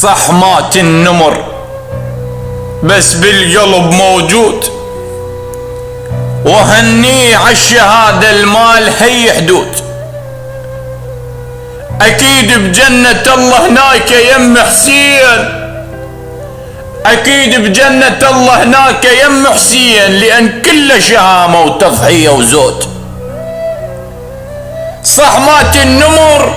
صح مات النمر بس بالقلب موجود، وهنيه عالشهادة المال هي حدود. اكيد بجنة الله هناك يم حسين، اكيد بجنة الله هناك يم حسين، لان كله شهامة وتضحية وزود. صح مات النمر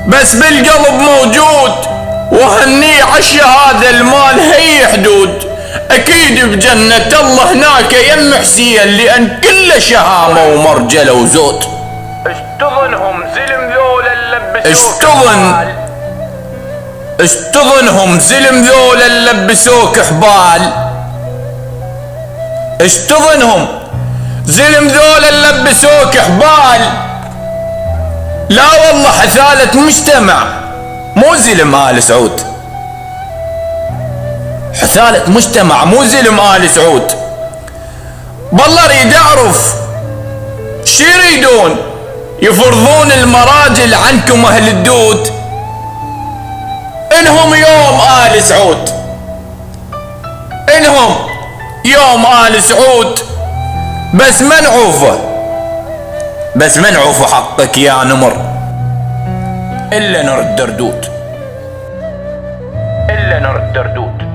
بس بالقلب موجود، وهنيه عالشهادة المال هي حدود. اكيد بجنة الله هناك يم حسين، لان كله شهامة ومرجلة وزود. اشتظنهم زلم ذولا اشتظنهم زلم ذولا لبسوك حبال، اشتظنهم زلم ذولا لبسوك حبال. لا والله حثالة مجتمع مو زلم آل سعود، حثالة مجتمع مو زلم آل سعود. بالله اريد اعرف شي يريدون يفرضون المراجل عنكم اهل الدود؟ انهم يوم آل سعود، انهم يوم آل سعود، بس ما نعوفه حقك يا نمر الا نرد دردود، إلا نرد دردود.